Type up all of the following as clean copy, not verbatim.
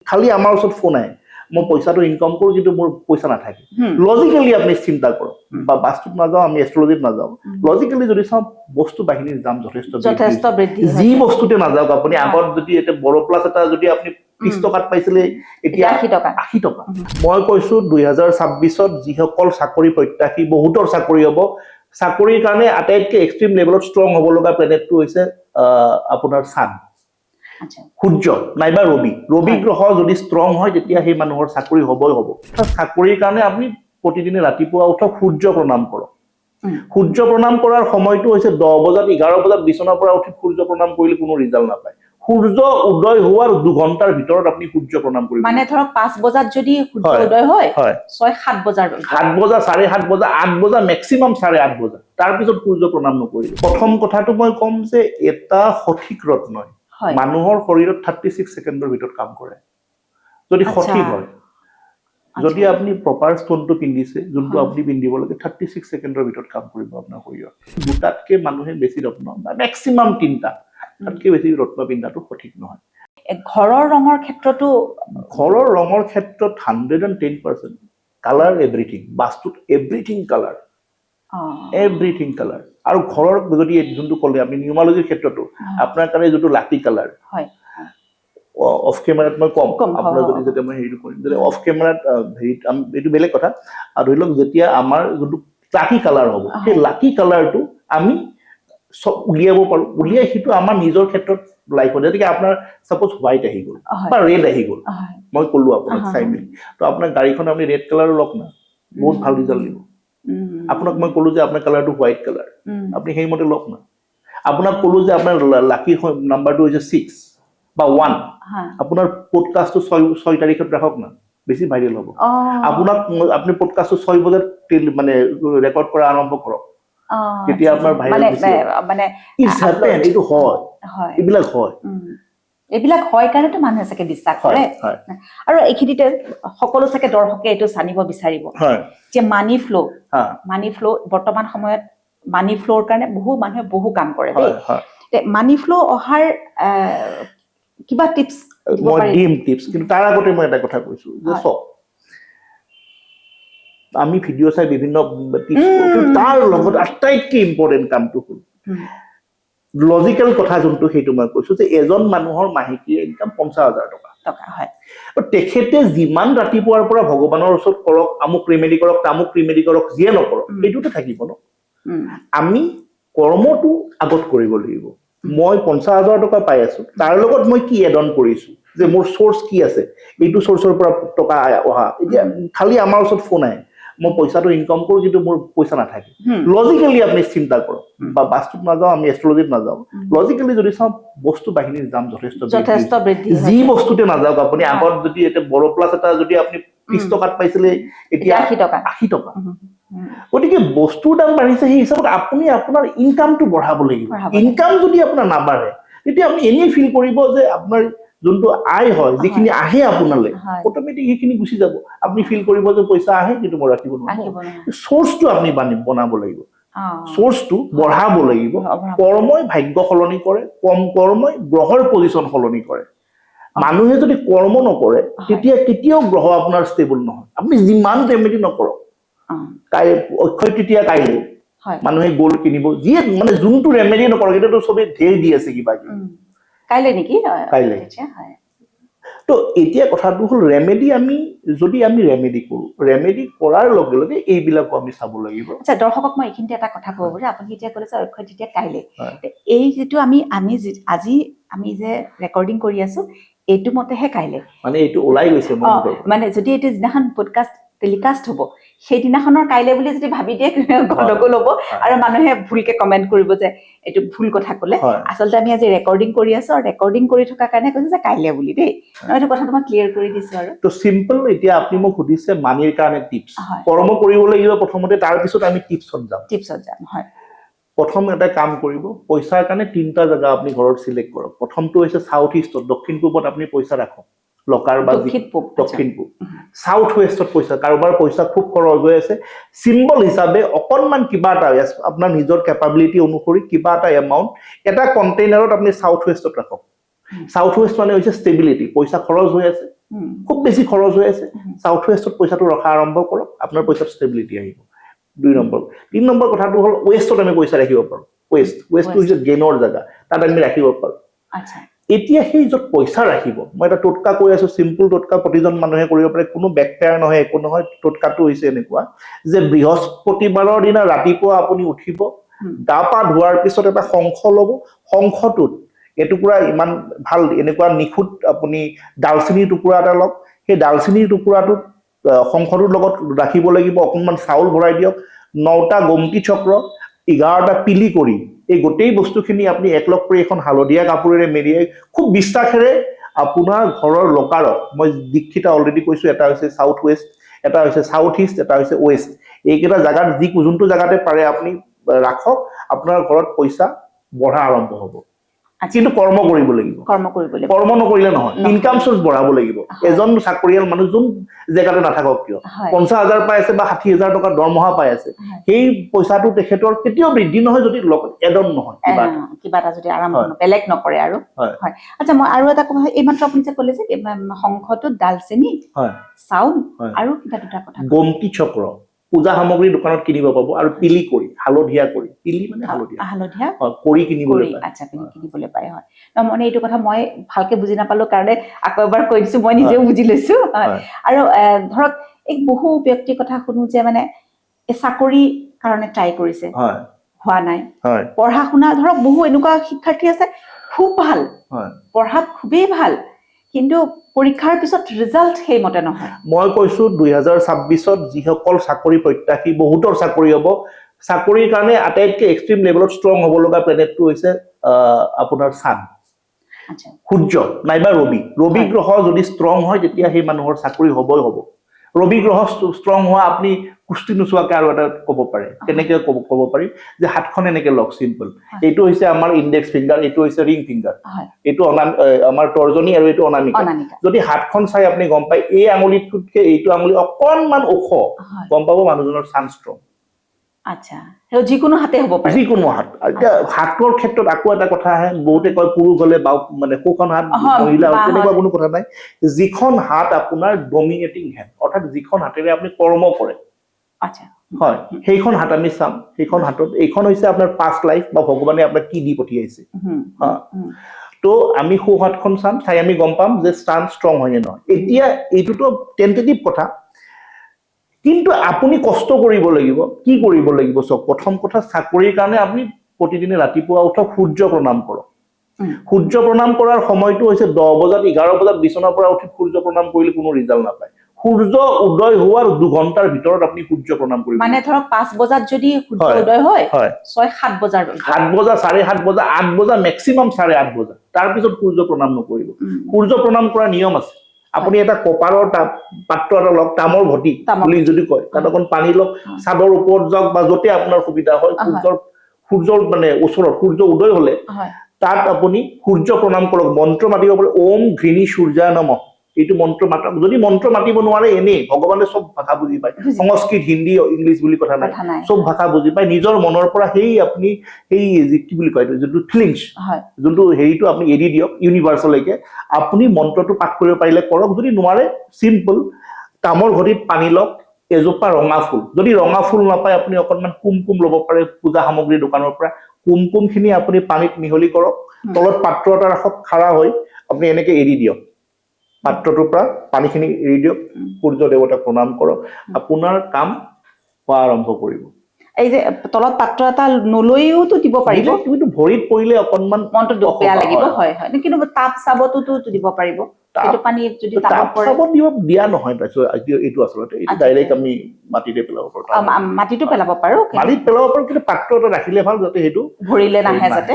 খালি আমাৰ ওচৰত ফোন আহে মই পইচাটো ইনকাম কৰোঁ কিন্তু মোৰ পইচা নাথাকে লজিকেলি আপুনি চিন্তা কৰক বা বাস্তুত নাযাওঁ আমি এষ্ট্ৰলজিত নাযাওঁ লজিকেলি যদি চাওঁ বস্তু বাহিনীৰ দাম যথেষ্ট বৃদ্ধি যি বস্তুতে নাযাওক আপুনি আগত যদি এতিয়া বড় প্লাছ এটা যদি আপুনি 30 টকাত পাইছিলে এতিয়া 80 টকা মই কৈছো 2026ত যিসকল চাকৰি প্ৰত্যাশী বহুতৰ চাকৰি হ'ব চাকৰিৰ কাৰণে আটাইতকৈ এক্সট্ৰিম লেভেলত ষ্ট্ৰং হ'ব লগা প্লেনেটটো হৈছে আপোনাৰ সান সূৰ্য নাইবা ৰবি গ্ৰহ যদি ষ্ট্ৰং হয় তেতিয়া সেই মানুহৰ চাকৰি হ'বই হ'ব চাকৰিৰ কাৰণে আপুনি প্ৰতিদিনে ৰাতিপুৱা উঠক সূৰ্য প্ৰণাম কৰক সূৰ্য প্ৰণাম কৰাৰ সময়টো হৈছে 10 বজাত 11 বজাত বিছনাৰ পৰা উঠি সূৰ্য প্ৰণাম কৰিলে কোনো ৰিজাল্ট নাপায় সূৰ্য উদয় হোৱাৰ 2 ঘণ্টাৰ ভিতৰত আপুনি সূৰ্য প্ৰণাম কৰিব মানে ধৰক 5 বজাত যদি সূৰ্য উদয় হয় 6-7 বজাৰ 7 বজা 7:30 বজা 8 বজা মেক্সিমাম 8:30 বজা তাৰ পিছত সূৰ্য প্ৰণাম নকৰিব প্ৰথম কথাটো মই কম যে এটা সঠিক ৰত্নই মানুহৰ শৰীৰত 36 ছেকেণ্ডৰ ভিতৰত কাম কৰে যদি সঠিক হয় যদি আপুনি প্ৰপাৰ ষ্টনটো পিন্ধিছে যোনটো আপুনি পিন্ধিব লাগে 36 ছেকেণ্ডৰ ভিতৰত কাম কৰিব আপোনাৰ শৰীৰত দুটাতকৈ মানুহে বেছি ৰত্ন বা মেক্সিমাম 3টা তাতকৈ বেছি ৰত্ন পিন্ধাটো সঠিক নহয় ঘৰৰ ৰঙৰ ক্ষেত্ৰতো 110% কালাৰ এভৰিথিং বাস্তুত এভৰিথিং কালাৰ আৰু ঘৰৰ যদি যোনটো ক'লে আমি নিউমালজিৰ ক্ষেত্ৰতো আপোনাৰ কাৰণে যোনটো লাকি কালাৰ অফ কেমেৰাত মই কম আপোনাৰ যদি যেতিয়া মই হেৰিটো কৰিম যদি অফ কেমেৰাত হেৰিত এইটো বেলেগ কথা আৰু ধৰি লওক যেতিয়া আমাৰ যোনটো লাকি কালাৰ হ'ব সেই লাকি কালাৰটো আমি সব উলিয়াব পাৰোঁ উলিয়াই সেইটো আমাৰ নিজৰ ক্ষেত্ৰত লাইফত যেনেকৈ আপোনাৰ সাপোজ হোৱাইট আহি গ'ল বা ৰেড আহি গ'ল মই ক'লো আপোনাক চাই মেলি তো আপোনাৰ গাড়ীখন আপুনি ৰেড কালাৰো লওক না বহুত ভাল ৰিজাল্ট দিব আপোনাক মই ক'লো যে আপোনাৰ কালাৰটো হোৱাইট কালাৰ আপুনি সেইমতে লওক না আপোনাক ক'লো যে আপোনাৰ লাকি নাম্বাৰটো হৈছে 6 বা 1 আপোনাৰ পডকাষ্টটো 6 তাৰিখত ৰাখক না বেছি ভাইৰেল হ'ব আপোনাক আপুনি পডকাষ্টটো 6 বজাত মানে ৰেকৰ্ড কৰা আৰম্ভ কৰক কেতিয়া আপোনাৰ ভাইৰেল মানে এইটো হয় এইবিলাক হয় কাৰণেতো মানুহে চাগে বিশ্বাস কৰে আৰু এইখিনিতে সকলো চাগে দৰ্শকে এইটো জানিব বিচাৰিব যে মানি ফ্ল' বৰ্তমান সময়ত মানি ফ্ল'ৰ কাৰণে বহু মানুহে বহু কাম কৰে দেই মানি ফ্ল' অহাৰ কিবা টিপছ মই দিম টিপছ কিন্তু তাৰ আগতে মই এটা কথা কৈছো যে চক আমি ভিডিঅ' চাই বিভিন্ন টিপছ কিন্তু তাৰ লগত আটাইতকৈ ইম্পৰ্টেণ্ট কামটো হ'ল লজিকেল কথা যোনটো সেইটো মই কৈছো যে এজন মানুহৰ মাহেকীয়া ইনকাম 50,000 টকা হয় তেখেতে যিমান ৰাতিপুৱাৰ পৰা ভগৱানৰ ওচৰত কৰক আমুক ৰিমেডি কৰক তামুক ৰিমেডি কৰক যিয়ে নকৰক সেইটোতে থাকিব ন আমি কৰ্মটো আগত কৰিব লাগিব মই 50,000 টকা পাই আছো তাৰ লগত মই কি এড অন কৰিছো যে মোৰ সোৰ্স কি আছে এইটো সোৰ্সৰ পৰা টকা অহা এতিয়া খালি আমাৰ ওচৰত ফোন আহে মই পইচাটো ইনকাম কৰোঁ কিন্তু মোৰ পইচা নাথাকে লজিকেলি আপুনি চিন্তা কৰক বা বাস্তুত নাযাওঁ আমি এষ্ট্ৰলজিত নাযাওঁ লজিকেলি যদি চাওঁ বস্তু বাহিনীৰ দাম যথেষ্ট বৃদ্ধি যি বস্তুতে নাযাওক আপুনি আগত যদি এতিয়া বড় প্লাছ এটা যদি আপুনি 30 টকাত পাইছিলে এতিয়া 80 টকা গতিকে বস্তুৰ দাম বাঢ়িছে সেই হিচাপত আপুনি আপোনাৰ ইনকামটো বঢ়াব লাগিব ইনকাম যদি আপোনাৰ নাবাঢ়ে তেতিয়া আপুনি এনেই ফিল কৰিব যে আপোনাৰ যোনটো আয় হয় যিখিনি আহে আপোনালৈ অট'মেটিক সেইখিনি গুচি যাব আপুনি ফিল কৰিব যে পইচা আহে কিন্তু মই ৰাখিব নোৱাৰো সোৰ্সটো আপুনি বনাব লাগিব সোৰ্সটো বঢ়াব লাগিব কৰ্মই ভাগ্য সলনি কৰে কম কৰ্মই গ্ৰহৰ পজিশ্যন সলনি কৰে মানুহে যদি কৰ্ম নকৰে তেতিয়া কেতিয়াও গ্ৰহ আপোনাৰ ষ্টেবল নহয় আপুনি যিমান ৰেমেডি নকৰক অক্ষয় তৃতীয়া কাইলৈ মানুহে গ'ল্ড কিনিব যিয়ে মানে যোনটো ৰেমেডি নকৰক এতিয়াতো চবেই ঢেৰ দি আছে কিবা কাইলৈ নেকি কাইলৈ তো এতিয়া কথাটো হ'ল ৰেমেডি আমি যদি আমি ৰেমেডি কৰোঁ ৰেমেডি কৰাৰ লগে লগে এইবিলাকো আমি চাব লাগিব আচ্ছা দৰ্শকক মই এইখিনিতে এটা কথা ক'ব বুলি আপুনি এতিয়া ক'লে যে অক্ষয় তৃতীয়া কাইলৈ এই যিটো আমি আজি আমি যে ৰেকৰ্ডিং কৰি আছো এইটো মতেহে কাইলৈ মানে এইটো ওলাই গৈছে মানে যদি এইটো যিদিনাখন পডকাষ্ট টেলিকাষ্ট হ'ব সেইদিনাখনৰ কাইলৈ বুলি যদি ভাবি দিয়ে গণ্ডগোল হ'ব আৰু মানুহে ভুলকে কমেণ্ট কৰিব যে এইটো ভুল কথা ক'লে আচলতে আমি আজি ৰেকৰ্ডিং কৰি আছো আৰু ৰেকৰ্ডিং কৰি থকা কাৰণে কৈছো যে কাইলৈ বুলি দেই এইটো কথাটো মই ক্লিয়াৰ কৰি দিছো আৰু তো চিম্পল এতিয়া আপুনি মোক সুধিছে মানিৰ কাৰণে টিপছ কৰ্ম কৰিব লাগিব প্ৰথমতে তাৰ পিছত আমি টিপছত যাম হয় প্ৰথম এটা কাম কৰিব পইচাৰ কাৰণে 3টা জায়গা আপুনি ঘৰত সিলেক্ট কৰক প্ৰথমটো হৈছে সাউথ ইষ্টত দক্ষিণ পূবত আপুনি পইচা ৰাখক লকাৰ বা দক্ষিণ পূব সাউথ ৱেষ্টত পইচা কাৰোবাৰ পইচা খুব খৰচ হৈ আছে চিম্বল হিচাপে অকণমান কিবা এটা আপোনাৰ নিজৰ কেপাবিলিটি অনুসৰি কিবা এটা এমাউণ্ট এটা কণ্টেইনাৰত আপুনি সাউথ ৱেষ্টত ৰাখক সাউথ ৱেষ্ট মানে হৈছে ষ্টেবিলিটি পইচা খৰচ হৈ আছে খুব বেছি খৰচ হৈ আছে সাউথ ৱেষ্টত পইচাটো ৰখা আৰম্ভ কৰক আপোনাৰ পইচাত ষ্টেবিলিটি আহিব 2 নম্বৰ 3 নম্বৰ কথাটো হ'ল ৱেষ্টত আমি পইচা ৰাখিব পাৰোঁ ৱেষ্টটো হৈছে গেইনৰ জাগা তাত আমি ৰাখিব পাৰোঁ আচ্ছা এতিয়া সেই য'ত পইচা ৰাখিব মই এটা টোটকা কৈ আছো চিম্পল টোটকা প্ৰতিজন মানুহে কৰিব পাৰে কোনো বেকফেয়াৰ নহয় একো নহয় টোটকাটো হৈছে এনেকুৱা যে বৃহস্পতিবাৰৰ দিনা ৰাতিপুৱা আপুনি উঠিব গা পা ধোৱাৰ পিছত এটা শংখ ল'ব শংখটোত এটুকুৰা ইমান ভাল এনেকুৱা নিখুঁত আপুনি ডালচেনিৰ টুকুৰা এটা লওক সেই ডালচেনিৰ টুকুৰাটোত শংখটোৰ লগত ৰাখিব লাগিব অকণমান চাউল ভৰাই দিয়ক 9টা গোমটি চক্ৰ 11টা পিলি কৰি এই গোটেই বস্তুখিনি আপুনি একলগ কৰি এখন হালধীয়া কাপোৰেৰে মেৰিয়াই খুব বিশ্বাসেৰে আপোনাৰ ঘৰৰ লকাৰত মই দীক্ষিতা অলৰেডি কৈছো এটা হৈছে সাউথ ৱেষ্ট এটা হৈছে সাউথ ইষ্ট এটা হৈছে ৱেষ্ট এইকেইটা জাগাত যোনটো জাগাতে পাৰে আপুনি ৰাখক আপোনাৰ ঘৰত পইচা বঢ়া আৰম্ভ হ'ব কিন্তু কৰ্ম কৰিব লাগিব কৰ্ম নকৰিলে নহয় ইনকাম সোৰ্স বঢ়াব লাগিব এজন চাকৰিয়াল মানুহ যোন জেগাতে নাথাকক কিয় 50,000 পাই আছে বা 60,000 টকা দৰমহা পাই আছে সেই পইচাটো তেখেতৰ কেতিয়াও বৃদ্ধি নহয় যদি এডন নহয় কিবা এটা যদি আৰাম বেলেগ নকৰে আৰু হয় আচ্ছা মই আৰু এটা কথা এইমাত্ৰ আপুনি যে ক'লে যে শংখটো ডালচেনি চাউল আৰু কিবা দুটা কথা গোমটি চক্ৰ পূজা সামগ্ৰী দোকানত কিনিব পাব আৰু পিলি কৰি হালধীয়া কৰি পিলি মানে হালধীয়া কৰি কিনিবলৈ পায় আচ্ছা কিনিবলৈ পায় হয় মানে এইটো কথা মই ভালকে বুজি নাপালো কাৰণে আকৌ এবাৰ কৈ দিছো মই নিজেও বুজি লৈছো আৰু ধৰক এক বহু ব্যক্তিৰ কথা শুনো যে মানে এই চাকৰি কাৰণে ট্ৰাই কৰিছে হোৱা নাই পঢ়া শুনা ধৰক বহু এনেকুৱা শিক্ষাৰ্থী আছে খুব ভাল পঢ়াত খুবেই ভাল কিন্তু পৰীক্ষাৰ পিছত ৰিজাল্ট সেইমতে নহয় মই কৈছো 2026ত যিসকল চাকৰি প্ৰত্যাশী বহুতৰ চাকৰি হ'ব চাকৰিৰ কাৰণে আটাইতকৈ এক্সট্ৰিম লেভেলত ষ্ট্ৰং হ'ব লগা প্লেনেটটো হৈছে আপোনাৰ চান সূৰ্য নাইবা ৰবি গ্ৰহ যদি ষ্ট্ৰং হয় তেতিয়া সেই মানুহৰ চাকৰি হ'বই হ'ব ৰবি গ্ৰহ ষ্ট্ৰং হোৱা আপুনি কুস্তি নোচোৱাকে আৰু এটা ক'ব পাৰে কেনেকে ক'ব পাৰি যে হাতখন এনেকে লওক চিম্পল এইটো হৈছে আমাৰ ইনডেক্স ফিংগাৰ এইটো হৈছে ৰিং ফিংগাৰ এইটো আমাৰ তৰ্জনী আৰু এইটো অনামিকা যদি হাতখন চাই আপুনি গম পায় এই আঙুলিটোতকে এইটো আঙুলি অকণমান ওখ গম পাব মানুহজনৰ চান ষ্ট্ৰং আচ্ছা যিকোনো হাতে হ'ব পাৰে যিকোনো হাত এতিয়া হাতৰ ক্ষেত্ৰত আকৌ এটা কথা আহে বহুতে কয় পুৰুষ হলে বা মানে সোঁখন হাত মহিলা তেনেকুৱা কোনো কথা নাই যিখন হাত আপোনাৰ ডমিনেটিং হেণ্ড অৰ্থাৎ যিখন হাতেৰে আপুনি কৰ্ম কৰে আচ্ছা হয় সেইখন হাত আমি চাম সেইখন হাতত এইখন হৈছে আপোনাৰ পাষ্ট লাইফ বা ভগৱানে আপোনাক কি দি পঠিয়াইছে তো আমি সোঁ হাতখন চাম চাই আমি গম পাম যে ষ্টান ষ্ট্ৰং হয় নে নহয় এতিয়া এইটোতো টেন্টেটিভ কথা কিন্তু আপুনি কষ্ট কৰিব লাগিব কি কৰিব লাগিব চক প্ৰথম কথা চাকৰিৰ কাৰণে আপুনি প্ৰতিদিনে ৰাতিপুৱা উঠক সূৰ্য প্ৰণাম কৰক সূৰ্য প্ৰণাম কৰাৰ সময়টো হৈছে 10 বজাত 11 বজাত বিছনাৰ পৰা উঠি সূৰ্য প্ৰণাম কৰিলে কোনো ৰিজাল্ট নাপায় সূৰ্য উদয় হোৱাৰ 2 ঘণ্টাৰ ভিতৰত আপুনি সূৰ্য প্ৰণাম কৰিব মানে ধৰক 5 বজাত যদি সূৰ্য উদয় হয় 6-7 বজাৰ 7 বজা 7:30 বজা 8 বজা মেক্সিমাম 8:30 বজা তাৰ পিছত সূৰ্য প্ৰণাম নকৰিব সূৰ্য প্ৰণাম কৰা নিয়ম আছে আপুনি এটা কপাৰৰ পাত্ৰ এটা লওক তামৰ ভটি বুলি যদি কয় তাত অকণ পানী লওক চাদৰ ওপৰত যাওক বা যতে আপোনাৰ সুবিধা হয় সূৰ্যৰ মানে ওচৰত সূৰ্য উদয় হলে তাত আপুনি সূৰ্য প্ৰণাম কৰক মন্ত্ৰ মাতিব পাৰে ওম ঘৃণী সূৰ্যায় নমঃ এইটো মন্ত্ৰ মাতক যদি মন্ত্ৰ মাতিব নোৱাৰে এনেই ভগৱানে চব ভাষা বুজি পায় সংস্কৃত হিন্দী ইংলিছ বুলি কথা নাই চব ভাষা বুজি পায় নিজৰ মনৰ পৰা সেই আপুনি সেই কি বুলি কয় যোনটো ফিলিংছ যোনটো হেৰিটো আপুনি এৰি দিয়ক ইউনিভাৰ্চলৈকে আপুনি মন্ত্ৰটো পাঠ কৰিব পাৰিলে কৰক যদি নোৱাৰে চিম্পল তামৰ ঘটিত পানী লওক এজোপা ৰঙা ফুল যদি ৰঙা ফুল নাপায় আপুনি অকণমান কুমকুম ল'ব পাৰে পূজা সামগ্ৰীৰ দোকানৰ পৰা কুমকুমখিনি আপুনি পানীত মিহলি কৰক তলত পাত্ৰ এটা ৰাখক খাৰা হৈ আপুনি এনেকে এৰি দিয়ক পাত্ৰটোৰ পৰা পানীখিনি এৰি দিয়ক সূৰ্য দেৱতাক প্ৰণাম কৰক আপোনাৰ কাম হোৱা আৰম্ভ কৰিব এই যে তলত পাত্ৰ এটা নলৈওতো দিব পাৰিব তুমিতো ভৰিত পৰিলে অকণমান মনটো বেয়া লাগিব হয় কিন্তু তাপ চাবতো দিব পাৰিব এইটো পানী যদি তাপ চাবত দিয়া নহয় এইটো আচলতে এইটো ডাইৰেক্ট আমি মাটিতে পেলাব পাৰোঁ মাটিটো পেলাব পাৰোঁ মাটিত পেলাব পাৰোঁ কিন্তু পাত্ৰ এটা ৰাখিলে ভাল যাতে সেইটো ভৰিলে নাহে যাতে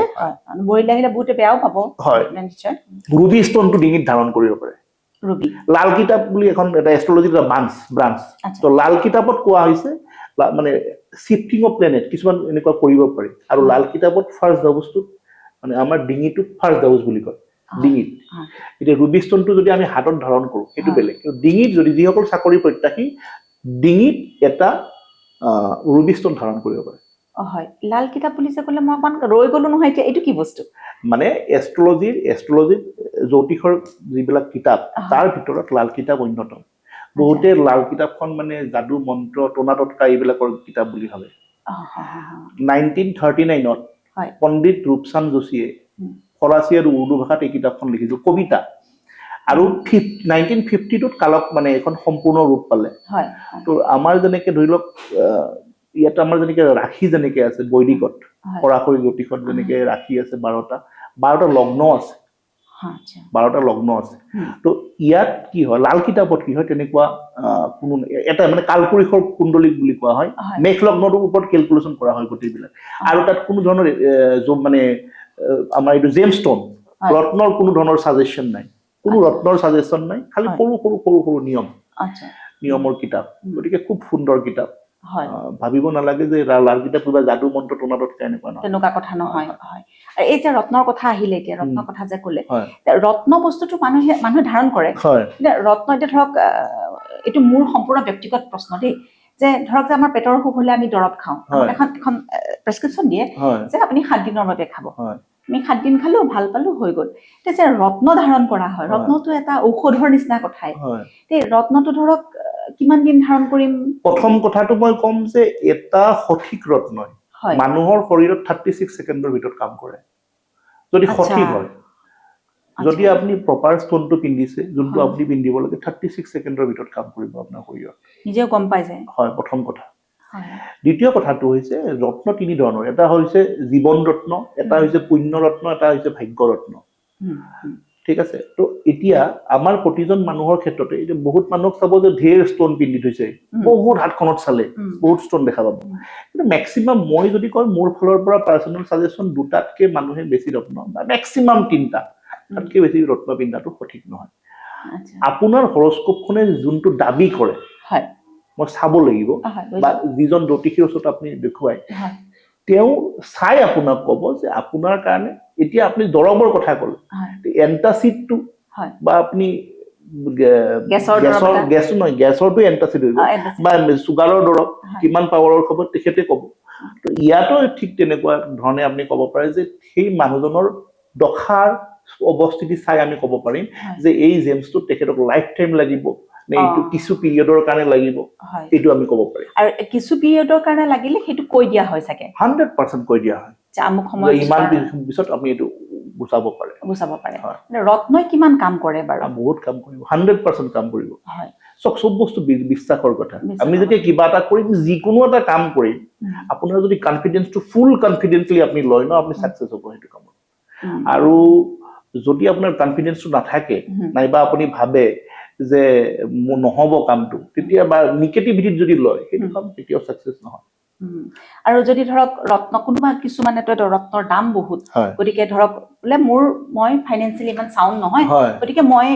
ভৰিলে আহিলে বহুতে বেয়াও পাব হয় নিশ্চয় ৰুবি ষ্টনটো ডিঙিত ধাৰণ কৰিব পাৰে ৰুবি লাল কিতাপ বুলি এখন এটা এষ্ট্ৰলজিৰ এটা ব্ৰাঞ্চ তো লাল কিতাপত কোৱা হৈছে মানে শিফটিং অফ প্লেনেট কিছুমান এনেকুৱা কৰিব পাৰি আৰু লাল কিতাপত ফাৰ্ষ্ট হাউচটোত মানে আমাৰ ডিঙিটোক ফাৰ্ষ্ট হাউচ বুলি কয় ডিঙিত এতিয়া ৰুবি ষ্টনটো যদি আমি হাতত ধাৰণ কৰোঁ সেইটো বেলেগ কিন্তু ডিঙিত যদি যিসকল চাকৰি প্ৰত্যাশী ডিঙিত এটা ৰুবি ষ্টন ধাৰণ কৰিব পাৰে হয় লাল কিতাপ বুলি যে ক'লে মই অকমান ৰৈ গলো নহয় এতিয়া এইটো কি বস্তু মানে এষ্ট্ৰলজিৰ জ্যোতিষৰ যিবিলাক কিতাপ তাৰ ভিতৰত লাল কিতাপ অন্যতম বহুতে লাল কিতাপখন মানে যাদু মন্ত্ৰ টনা টটকা এইবিলাকৰ কিতাপ বুলি ভাবে 1939ত পণ্ডিত ৰূপচান্দ যোশীয়ে ফৰাচী আৰু উৰ্দু ভাষাত এই কিতাপখন লিখিছিল কবিতা আৰু 1952ত কালক মানে এখন সম্পূৰ্ণ ৰূপ পালে তো আমাৰ যেনেকে ধৰি লওক ইয়াত আমাৰ যেনেকে ৰাশি যেনেকে আছে বৈদিকত পৰাশৰী জ্যোতিষত যেনেকে ৰাশি আছে 12টা লগ্ন আছে 12টা লগ্ন আছে তো ইয়াত কি হয় লাল কিতাপত কি হয় তেনেকুৱা কোনো এটা মানে কালপুৰুষৰ কুণ্ডলী বুলি কোৱা হয় মেঘ লগ্নটোৰ ওপৰত কেলকুলেশ্যন কৰা হয় গোটেইবিলাক আৰু তাত কোনো ধৰণৰ মানে আমাৰ এইটো জেম ষ্টোন ৰত্নৰ কোনো ধৰণৰ ছাজেশ্যন নাই কোনো ৰত্নৰ ছাজেশ্যন নাই খালি সৰু সৰু সৰু সৰু নিয়মৰ কিতাপ গতিকে খুব সুন্দৰ কিতাপ ভাবিব নালাগে যে লাল কিতাপ কিবা যাদু মন্ত্ৰ টনাটত তেনেকুৱা কথা নহয় হয় আৰু এই যে ৰত্নৰ কথা আহিলে এতিয়া ৰত্নৰ কথা যে ক'লে ৰত্ন বস্তুটো মানুহে ধাৰণ কৰে ৰত্ন এতিয়া ধৰক এইটো মোৰ সম্পূৰ্ণ ব্যক্তিগত প্ৰশ্ন দেই যে ধৰক যে আমাৰ পেটৰ অসুখ হলে আমি দৰৱ খাওঁ এখন প্ৰেছক্ৰিপশ্যন দিয়ে যে আপুনি 7 দিনৰ বাবে খাব আমি 7 দিন খালো ভাল পালো হৈ গ'ল এতিয়া যে ৰত্ন ধাৰণ কৰা হয় ৰত্নটো এটা ঔষধৰ নিচিনা কথাই তে ৰত্নটো ধৰক কিমান দিন ধাৰণ কৰিম প্ৰথম কথাটো মই ক'ম যে এটা সঠিক ৰত্নই মানুহৰ শৰীৰত 36 ছেকেণ্ডৰ ভিতৰত কাম কৰে যদি সঠিক হয় যদি আপুনি প্ৰপাৰ ষ্টনটো পিন্ধিছে যোনটো আপুনি পিন্ধিব লাগে 36 ছেকেণ্ডৰ ভিতৰত কাম কৰিব আপোনাৰ শৰীৰত নিজেও গম পাই যায় হয় প্ৰথম কথা দ্বিতীয় কথাটো হৈছে ৰত্ন 3 ধৰণৰ এটা হৈছে জীৱন ৰত্ন এটা হৈছে পুণ্য ৰত্ন এটা হৈছে ভাগ্য ৰত্ন ঠিক আছে তো এতিয়া আমাৰ প্ৰতিজন মানুহৰ ক্ষেত্ৰতে এতিয়া বহুত মানুহক চাব যে ঢেৰ ষ্টন পিন্ধি থৈছে বহুত হাতখনত চালে বহুত ষ্টন দেখা পাব কিন্তু মেক্সিমাম মই যদি কয় মোৰ ফালৰ পৰা পাৰ্চনেল সাজেশন দুটাতকে মানুহে বেছি ৰত্ন বা মেক্সিমাম 3টা তাতকে বেছি ৰত্ন পিন্ধাটো সঠিক নহয় আপোনাৰ হৰস্কোপখনে যোনটো দাবী কৰে মই চাব লাগিব বা যিজন জ্যোতিষীৰ ওচৰত আপুনি দেখুৱাই তেওঁ চাই আপোনাক ক'ব যে আপোনাৰ কাৰণে এতিয়া আপুনি দৰৱৰ কথা ক'লে এন্টাচিডটো বা আপুনি গেছৰটো এন্টাচিড হৈ গ'ল বা চুগাৰৰ দৰৱ কিমান পাৱাৰৰ খবৰ তেখেতে ক'ব তো ইয়াতো ঠিক তেনেকুৱা ধৰণে আপুনি ক'ব পাৰে যে সেই মানুহজনৰ দশাৰ অৱস্থিতি চাই আমি ক'ব পাৰিম যে এই জেমছটো তেখেতক লাইফ টাইম লাগিব নে এইটো কিছু পিৰিয়ডৰ কাৰণে লাগিব এইটো আমি ক'ব পাৰিম আৰু কিছু পিৰিয়ডৰ কাৰণে লাগিলে সেইটো কৈ দিয়া হয় চাগে 100% কৈ দিয়া হয় যে আমুক সময় ইমান পিছত আপুনি এইটো বুজাব পাৰে ৰত্নই কিমান কাম কৰে বাৰু বহুত কাম কৰিব 100% কাম কৰিব হয় সব বস্তু বিশ্বাসৰ কথা আমি যেতিয়া কিবা এটা কৰিম যিকোনো এটা কাম কৰিম আপোনাৰ যদি কনফিডেন্সটো ফুল কনফিডেন্টলি আপুনি লয় ন আপুনি সাকসেস হ'ব সেইটো কামত আৰু যদি আপোনাৰ কনফিডেন্সটো নাথাকে নাইবা আপুনি ভাবে যে নহব কামটো তেতিয়া বা নিগেটিভিটিত যদি লয় সেইটো কাম কেতিয়াও সাকসেস নহয় আৰু যদি ধৰক ৰত্ন কোনোবা কিছুমানে তো ৰত্নৰ দাম বহুত গতিকে ধৰক বোলে মই ফাইনেন্সিয়েলি ইমান সাউণ্ড নহয় গতিকে মই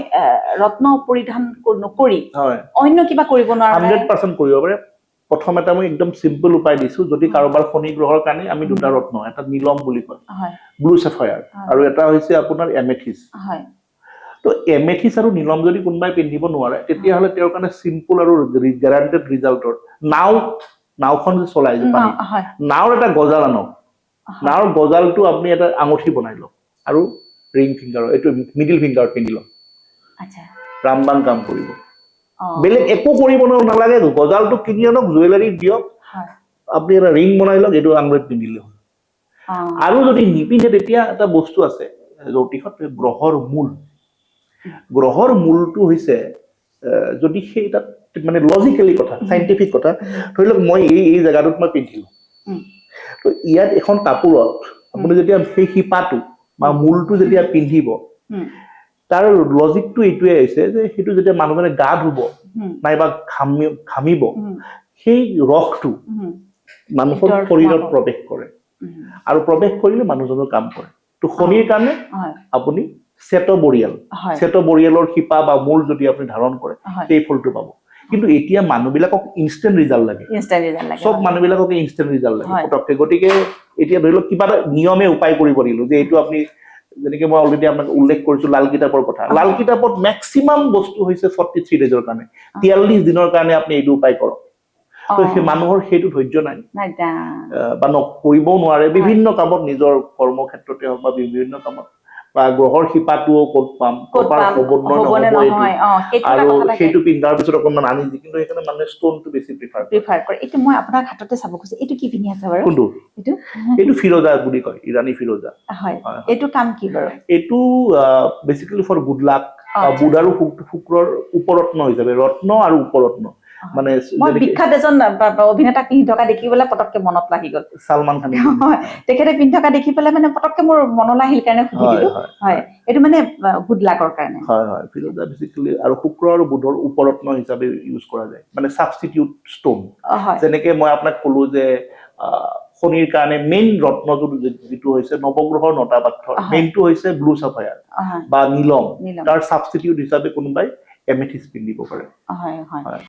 ৰত্ন পৰিধান নকৰি অন্য কিবা কৰিব নোৱাৰে 100% কৰিব পাৰে প্ৰথম এটা মই একদম সিম্পল উপায় দিছো যদি কাৰোবাৰ শনি গ্ৰহৰ কাৰণে আমি দুটা ৰত্ন এটা নীলম বুলি কয় ব্লু সাফায়াৰ আৰু এটা হৈছে আপোনাৰ এমেথিছ তো এমেথিছ আৰু নীলম যদি কোনোবাই পিন্ধিব নোৱাৰে তেতিয়াহ'লে তেওঁৰ কাৰণে সিম্পল আৰু গ্যাৰান্টেড ৰিজাল্টৰ নাওখন যে চলাই যে পানী নাওৰ এটা গজাল আনক নাওৰ গজালটো আপুনি এটা আঙুঠি বনাই লওক আৰু ৰিং ফিংগাৰ এইটো মিডল ফিংগাৰত পিন্ধি লওক ৰামবান কাম কৰিব বেলেগ একো কৰিব নালাগে গজালটো কিনি আনক জুৱেলাৰী দিয়ক আপুনি এটা ৰিং বনাই লওক এইটো আঙুলিত পিন্ধিলে হ'ল আৰু যদি নিপিন্ধে তেতিয়া এটা বস্তু আছে জ্যোতিষত গ্ৰহৰ মূলটো হৈছে যদি সেই তাত মানে লজিকেলি কথা সাইন্টিফিক কথা ধৰি লওক মই এই জায়গাটোত মই পিন্ধিলো তো ইয়াত এখন কাপোৰত আপুনি যেতিয়া সেই শিপাটো বা মূলটো যেতিয়া পিন্ধিব তাৰ লজিকটো এইটোৱে হৈছে যে সেইটো যেতিয়া মানুহজনে গা ধুব নাইবা ঘামিব সেই ৰসটো মানুহৰ শৰীৰত প্ৰৱেশ কৰে আৰু প্ৰৱেশ কৰিলে মানুহজনৰ কাম কৰে তো শনিৰ কাৰণে আপুনি চেত বৰিয়ালৰ শিপা বা মূল যদি আপুনি ধাৰণ কৰে সেই ফলটো পাব কিন্তু এতিয়া মানুহবিলাকক ইনষ্টেন্ট ৰিজাল্ট লাগে সব মানুহবিলাকক ইনষ্টেন্ট ৰিজাল্ট লাগে পটককে গতিকে এতিয়া ধৰি লওক কিবা এটা নিয়মে উপায় কৰিব দিলো যে এইটো আপুনি যেনেকে মই অলৰেডি আপোনাক উল্লেখ কৰিছো লাল কিতাপৰ কথা লাল কিতাপত মেক্সিমাম বস্তু হৈছে 43 ডেজৰ কাৰণে 43 দিনৰ কাৰণে আপুনি এইটো উপায় কৰক তো সেই মানুহৰ সেইটো ধৈৰ্য নাই নাই দা বা কৰিবও নোৱাৰে বিভিন্ন কামত নিজৰ কৰ্মক্ষেত্ৰতে হওক বা বিভিন্ন কামত বা গ্ৰহৰ শিপাটোও ক'ত পাম হ'বনে নহয় আৰু সেইটো পিন্ধাৰ পিছত অকণমান আনি দি কিন্তু সেইকাৰণে মানুহে ষ্টনটো বেছি প্ৰিফাৰ কৰে এইটো মই আপোনাৰ হাততে চাব খুজিছো এইটো কি পিন্ধি আছে বাৰু কোনটো এইটো এইটো ফিৰোজা বুলি কয় ইৰাণী ফিৰোজা হয় এইটো কাম কি বাৰু এইটো বেসিক্যালি ফৰ গুড লাক বুধ আৰু শুক্ৰৰ উপৰত্ন হিচাপে ৰত্ন আৰু উপৰত্ন মানে মই বিখ্যাত এজন অভিনেতা পিন্ধি থকা দেখি পেলাই পটককে মনত লাগি গ'ল সালমান খান তেখেতে পিন্ধি থকা দেখি পেলাই মানে পটককে মোৰ মনলৈ আহিল কাৰণে সুধি দিলো হয় এইটো মানে গুড লাকৰ কাৰণে হয় হয় ফিৰোজা বেসিক্যালি আৰু শুক্ৰ আৰু বুধৰ উপৰত্ন হিচাপে ইউজ কৰা যায় মানে সাবস্টিটিউট ষ্টন যেনেকে মই আপোনাক ক'লো যে শনিৰ কাৰণে মেইন ৰত্নটো যিটো হৈছে নৱগ্ৰহৰ নটা পাথৰ মেইনটো হৈছে ব্লু সাফায়াৰ বা নীলম তাৰ সাবস্টিটিউট হিচাপে কোনোবাই এমেথিষ্ট পিন্ধিব পাৰে হয় হয়